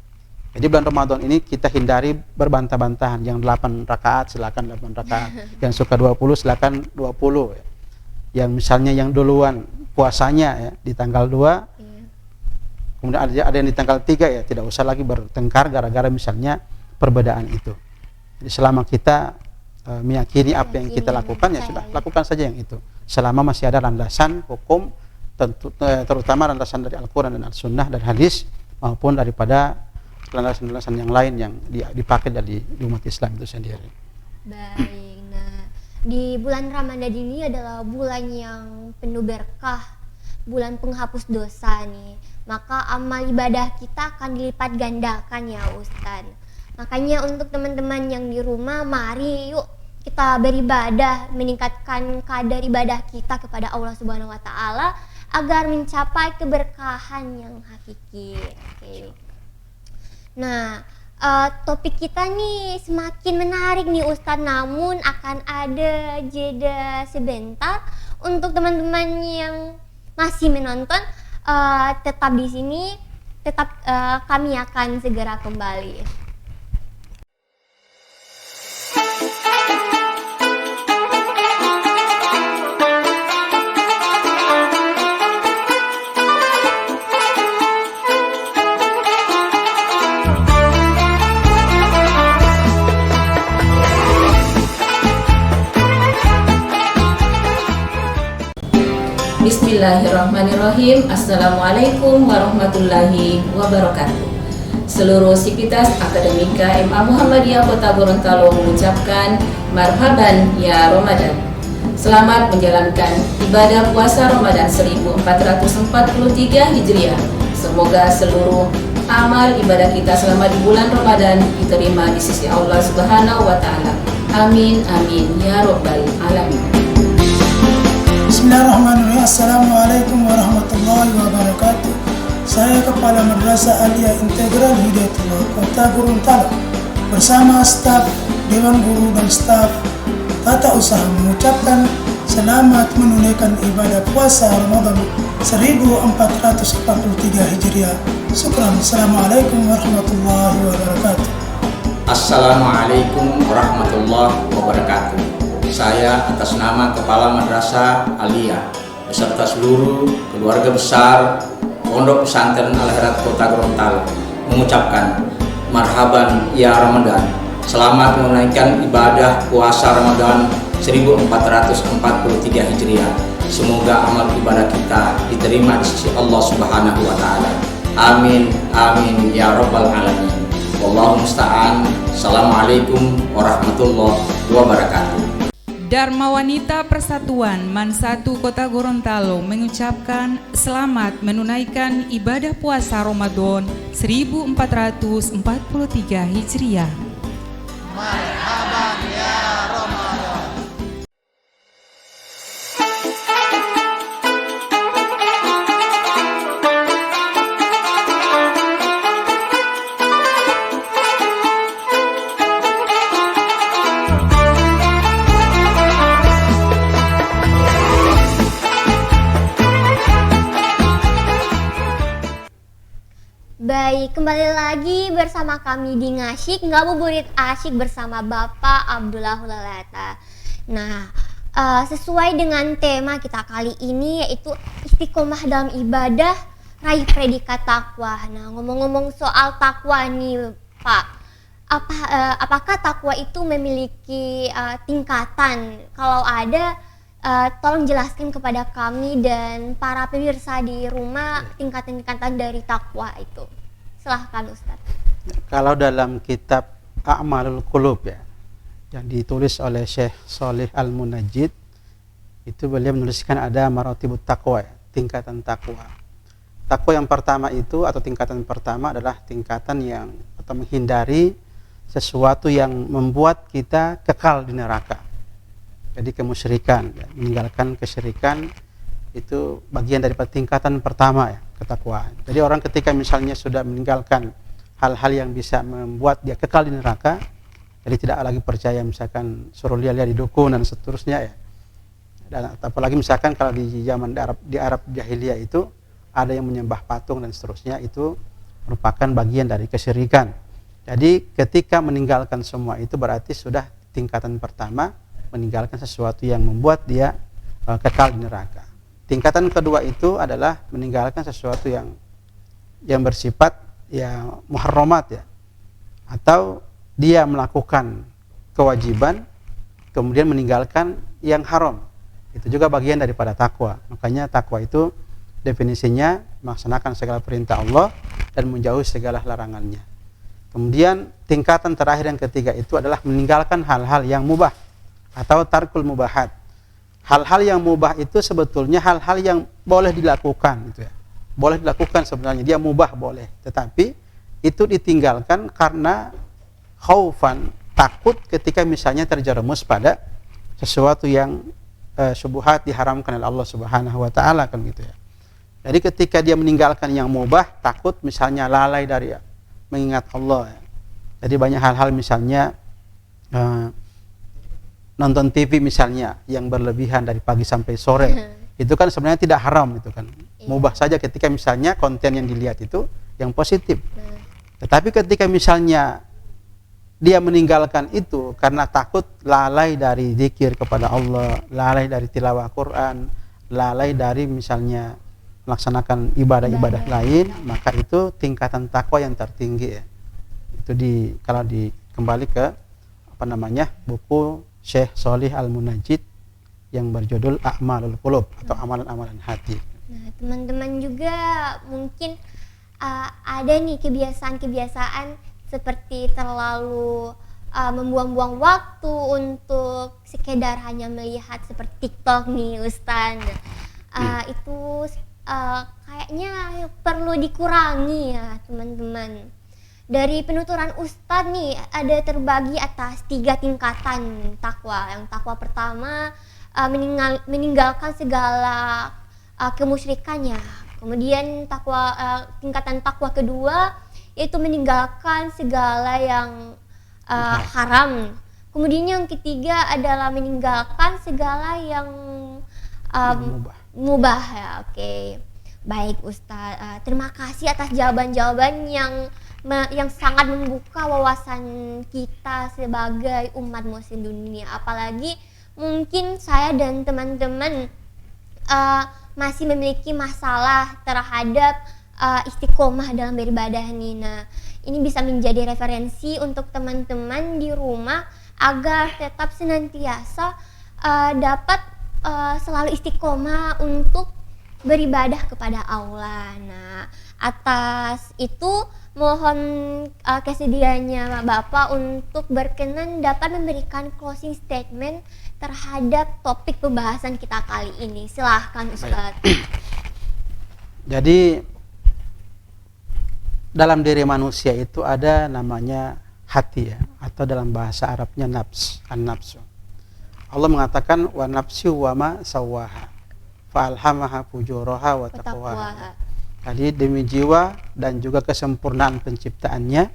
Jadi bulan Ramadan ini kita hindari berbantah-bantahan. Yang 8 rakaat silakan 8 rakaat. Yang suka 20 silakan 20 ya. Yang misalnya yang duluan puasanya ya di tanggal 2. Kemudian ada yang di tanggal 3 ya, tidak usah lagi bertengkar gara-gara misalnya perbedaan itu. Jadi selama kita meyakini apa yang kita lakukan ya sudah, lakukan saja yang itu. Selama masih ada landasan hukum, terutama landasan dari Al-Quran dan Al-Sunnah dan hadis, maupun daripada landasan-landasan yang lain yang dipakai dari umat Islam itu sendiri. Baik, nah di bulan Ramadan ini adalah bulan yang penuh berkah, bulan penghapus dosa nih. Maka amal ibadah kita akan dilipat gandakan ya Ustaz. Makanya untuk teman-teman yang di rumah, mari yuk kita beribadah, meningkatkan kadar ibadah kita kepada Allah Subhanahu wa taala agar mencapai keberkahan yang hakiki. Oke. Nah, topik kita nih semakin menarik nih Ustadz, namun akan ada jeda sebentar untuk teman-teman yang masih menonton. Tetap di sini, kami akan segera kembali. Bismillahirrahmanirrahim. Assalamualaikum warahmatullahi wabarakatuh. Seluruh sivitas akademika MA Muhammadiyah Kota Gorontalo mengucapkan marhaban ya Ramadan. Selamat menjalankan ibadah puasa Ramadan 1443 Hijriah. Semoga seluruh amal ibadah kita selama di bulan Ramadan diterima di sisi Allah Subhanahu wa taala. Amin amin ya rabbal alamin. Bismillahirrahmanirrahim. Assalamualaikum warahmatullahi wabarakatuh. Kepala Madrasah Aliyah Integral Hidayatullah Kota Gorontalo bersama staf Dewan Guru dan staf tata usaha mengucapkan selamat menunaikan ibadah puasa Ramadan 1443 Hijriah. Syukran. Assalamualaikum warahmatullahi wabarakatuh. Assalamualaikum warahmatullahi wabarakatuh. Saya atas nama Kepala Madrasah Aliyah beserta seluruh keluarga besar Pondok Pesantren Al-Herat Kota Gorontalo mengucapkan marhaban ya Ramadan. Selamat menunaikan ibadah puasa Ramadan 1443 Hijriah. Semoga amal ibadah kita diterima di sisi Allah Subhanahu wa taala. Amin amin ya rabbal alamin. Wallahu musta'an. Assalamualaikum warahmatullahi wabarakatuh. Dharma Wanita Persatuan Mansatu Kota Gorontalo mengucapkan selamat menunaikan ibadah puasa Ramadan 1443 Hijriah. Marhaban ya Ramadan. Baik, kembali lagi bersama kami di Ngasyik Ngabuburit Asyik bersama Bapak Abdullah Hulalata. Nah, sesuai dengan tema kita kali ini yaitu istiqomah dalam ibadah, raih predikat takwa. Nah, ngomong-ngomong soal takwa nih, Pak, apakah takwa itu memiliki tingkatan? Kalau ada, tolong jelaskan kepada kami dan para pemirsa di rumah tingkatan-tingkatan dari takwa itu. Silahkan Ustaz. Kalau dalam kitab A'malul Qulub ya, yang ditulis oleh Syekh Shalih Al-Munajjid, itu beliau menuliskan ada maratibut taqwa ya, tingkatan takwa. Takwa yang pertama itu atau tingkatan pertama adalah tingkatan yang atau menghindari sesuatu yang membuat kita kekal di neraka. Jadi kemusyrikan, ya, meninggalkan kesyirikan itu bagian daripada tingkatan pertama ya, ketakwaan. Jadi orang ketika misalnya sudah meninggalkan hal-hal yang bisa membuat dia kekal di neraka, jadi tidak lagi percaya misalkan suruh lihat-lihat di dukun dan seterusnya ya. Dan apalagi misalkan kalau di zaman di Arab jahiliyah itu ada yang menyembah patung dan seterusnya, itu merupakan bagian dari kesyirikan. Jadi ketika meninggalkan semua itu berarti sudah tingkatan pertama, meninggalkan sesuatu yang membuat dia kekal di neraka. Tingkatan kedua itu adalah meninggalkan sesuatu yang bersifat ya muharramat ya, atau dia melakukan kewajiban kemudian meninggalkan yang haram. Itu juga bagian daripada takwa. Makanya takwa itu definisinya melaksanakan segala perintah Allah dan menjauhi segala larangannya. Kemudian tingkatan terakhir yang ketiga itu adalah meninggalkan hal-hal yang mubah atau tarkul mubahat. Hal-hal yang mubah itu sebetulnya hal-hal yang boleh dilakukan gitu ya. Boleh dilakukan sebenarnya, dia mubah boleh, tetapi itu ditinggalkan karena khaufan, takut ketika misalnya terjerumus pada sesuatu yang syubhat diharamkan oleh Allah Subhanahu wa taala kan gitu ya. Jadi ketika dia meninggalkan yang mubah, takut misalnya lalai dari mengingat Allah ya. Jadi banyak hal-hal misalnya nonton TV misalnya yang berlebihan dari pagi sampai sore, itu kan sebenarnya tidak haram itu kan, mubah saja ketika misalnya konten yang dilihat itu yang positif. Tetapi ketika misalnya dia meninggalkan itu karena takut lalai dari zikir kepada Allah, lalai dari tilawah Quran, lalai dari misalnya melaksanakan ibadah-ibadah lain, maka itu tingkatan takwa yang tertinggi ya. Itu kalau kembali ke buku Syekh Shalih Al-Munajjid yang berjudul A'malul Qulub atau amalan-amalan hati. Nah, teman-teman juga mungkin ada nih kebiasaan-kebiasaan seperti terlalu membuang-buang waktu untuk sekedar hanya melihat seperti TikTok nih Ustaz. Itu kayaknya perlu dikurangi ya teman-teman. Dari penuturan Ustadz nih ada terbagi atas 3 tingkatan takwa. Yang takwa pertama meninggalkan segala kemusyrikannya. Kemudian tingkatan takwa kedua yaitu meninggalkan segala yang haram. Kemudian yang ketiga adalah meninggalkan segala yang mubah ya. Oke. Baik Ustaz, terima kasih atas jawaban-jawaban yang sangat membuka wawasan kita sebagai umat muslim dunia. Apalagi mungkin saya dan teman-teman masih memiliki masalah terhadap istiqomah dalam beribadah nih. Nah, ini bisa menjadi referensi untuk teman-teman di rumah agar tetap senantiasa dapat selalu istiqomah untuk beribadah kepada Allah. Nah, atas itu mohon kesediaannya Bapak untuk berkenan dapat memberikan closing statement terhadap topik pembahasan kita kali ini. Silahkan Ustaz. Jadi dalam diri manusia itu ada namanya hati ya, atau dalam bahasa Arabnya nafs, an-nafsu. Allah mengatakan wa nafsi wa ma sawaha fa'alhamaha fujuraha wa taqwaha. Jadi demi jiwa dan juga kesempurnaan penciptaannya,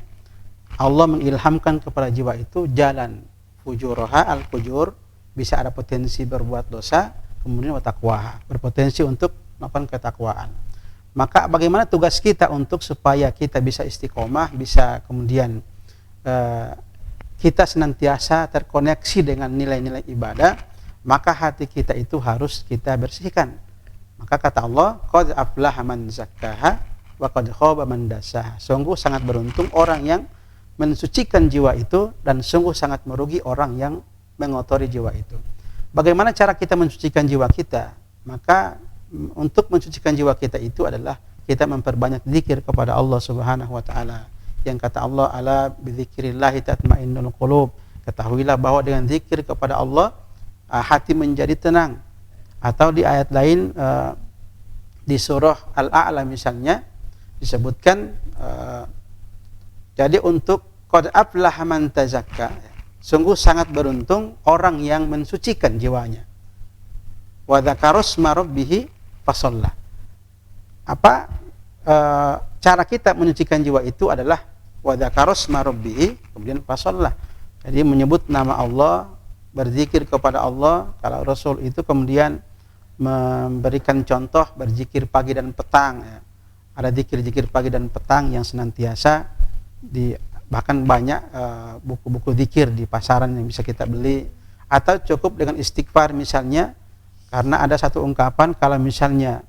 Allah mengilhamkan kepada jiwa itu jalan fujuraha, al-fujur, bisa ada potensi berbuat dosa, kemudian wa taqwaha, berpotensi untuk melakukan ketakwaan. Maka bagaimana tugas kita untuk supaya kita bisa istiqomah, bisa kemudian kita senantiasa terkoneksi dengan nilai-nilai ibadah, maka hati kita itu harus kita bersihkan. Maka kata Allah, qad aflaha man zakkaha wa qad khaba man dassaha. Sungguh sangat beruntung orang yang mensucikan jiwa itu, dan sungguh sangat merugi orang yang mengotori jiwa itu. Bagaimana cara kita mensucikan jiwa kita? Maka untuk mensucikan jiwa kita itu adalah kita memperbanyak zikir kepada Allah Subhanahu wa taala. Yang kata Allah, ala bidzikrillah tatmainnul qulub. Ketahuilah bahwa dengan zikir kepada Allah hati menjadi tenang. Atau di ayat lain di surah Al-A'la misalnya disebutkan jadi untuk qad aflaha man tazakka, sungguh sangat beruntung orang yang mensucikan jiwanya. Wa dzakarasma rabbih fasalla. Apa cara kita menyucikan jiwa itu adalah wa dzakarasma rabbih kemudian fasalla. Jadi menyebut nama Allah, berzikir kepada Allah. Kalau Rasul itu kemudian memberikan contoh berzikir pagi dan petang ya. Ada zikir-zikir pagi dan petang yang senantiasa bahkan banyak buku-buku zikir di pasaran yang bisa kita beli, atau cukup dengan istighfar misalnya. Karena ada satu ungkapan, kalau misalnya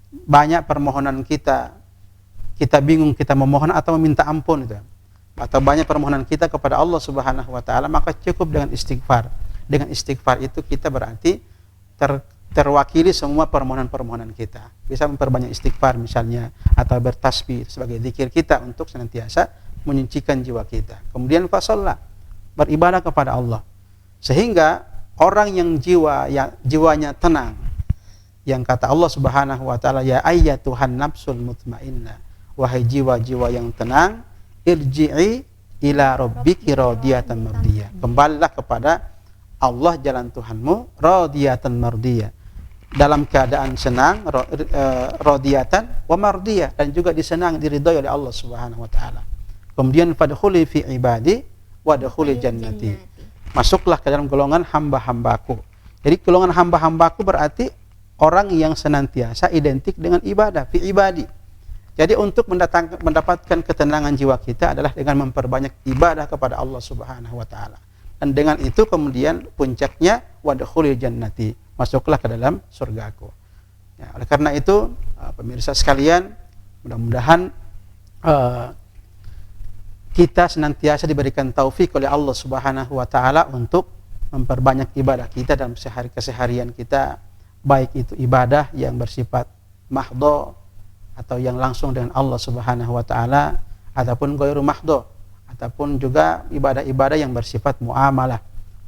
banyak permohonan kita bingung kita memohon atau meminta ampun itu, atau banyak permohonan kita kepada Allah Subhanahu wa taala, maka cukup dengan istighfar. Dengan istighfar itu kita berarti terwakili semua permohonan-permohonan kita. Bisa memperbanyak istighfar misalnya, atau bertasbih sebagai zikir kita untuk senantiasa menyucikan jiwa kita. Kemudian fasalla, beribadah kepada Allah. Sehingga orang yang jiwanya tenang, yang kata Allah Subhanahu wa taala, ya ayyatuhan nafsul mutmainnah, wahai jiwa-jiwa yang tenang, irji'i ila rabbiki radiyatan mardiyah. Kembalilah kepada Allah jalan Tuhanmu radiyatan mardiyah, dalam keadaan senang, radiyatan wa mardiyah, dan juga disenang, diridhai oleh Allah Subhanahu wa taala. Kemudian fadkhuli fi ibadi wadkhuli jannati. Masuklah ke dalam golongan hamba-hambaku. Jadi golongan hamba-hambaku berarti orang yang senantiasa identik dengan ibadah, fi ibadi. Jadi untuk mendapatkan ketenangan jiwa kita adalah dengan memperbanyak ibadah kepada Allah Subhanahu wa taala. Dan dengan itu kemudian puncaknya wadkhulil jannati, masuklah ke dalam surgaku. Ya, oleh karena itu pemirsa sekalian, mudah-mudahan kita senantiasa diberikan taufik oleh Allah Subhanahu wa taala untuk memperbanyak ibadah kita dalam keseharian kita, baik itu ibadah yang bersifat mahdho atau yang langsung dengan Allah Subhanahu wa taala, ataupun ghairu mahdho, ataupun juga ibadah-ibadah yang bersifat muamalah.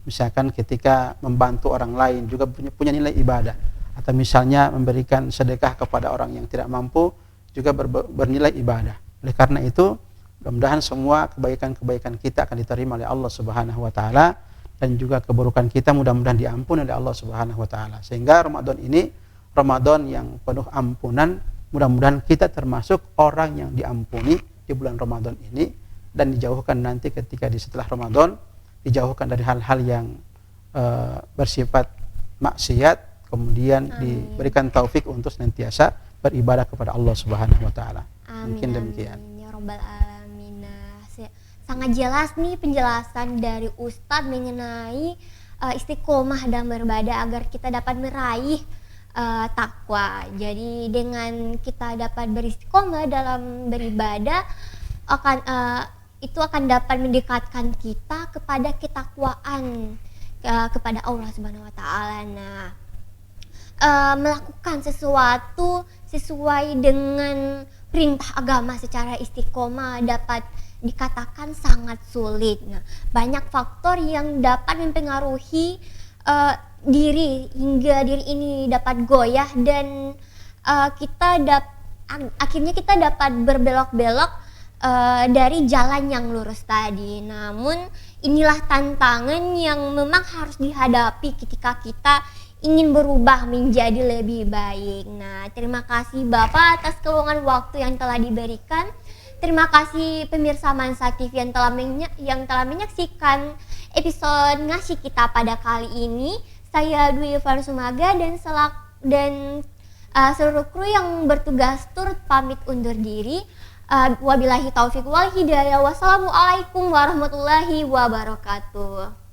Misalkan ketika membantu orang lain juga punya nilai ibadah, atau misalnya memberikan sedekah kepada orang yang tidak mampu juga bernilai ibadah. Oleh karena itu mudah-mudahan semua kebaikan-kebaikan kita akan diterima oleh Allah Subhanahu wa taala, dan juga keburukan kita mudah-mudahan diampuni oleh Allah Subhanahu wa taala. Sehingga Ramadan ini Ramadan yang penuh ampunan, Mudah-mudahan kita termasuk orang yang diampuni di bulan Ramadan ini dan dijauhkan nanti ketika di setelah Ramadan, dijauhkan dari hal-hal yang bersifat maksiat, kemudian diberikan taufik untuk senantiasa beribadah kepada Allah Subhanahu wa taala. Mungkin demikian. Ya Rabbal Alamin. Sangat jelas nih penjelasan dari Ustadz mengenai istiqomah dalam beribadah agar kita dapat meraih takwa. Jadi dengan kita dapat beristiqomah dalam beribadah itu akan dapat mendekatkan kita kepada ketakwaan kepada Allah Subhanahu wa taala. Nah, melakukan sesuatu sesuai dengan perintah agama secara istiqomah dapat dikatakan sangat sulit. Nah, banyak faktor yang dapat mempengaruhi diri hingga diri ini dapat goyah dan akhirnya kita dapat berbelok-belok dari jalan yang lurus tadi. Namun inilah tantangan yang memang harus dihadapi ketika kita ingin berubah menjadi lebih baik. Nah, terima kasih Bapak atas keluangan waktu yang telah diberikan. Terima kasih pemirsa Mansa TV yang telah menyaksikan episode ngasih kita pada kali ini. Saya Dwi Yufan Sumaga dan seluruh kru yang bertugas turut pamit undur diri. Wabillahi taufik wal hidayah. Wassalamualaikum warahmatullahi wabarakatuh.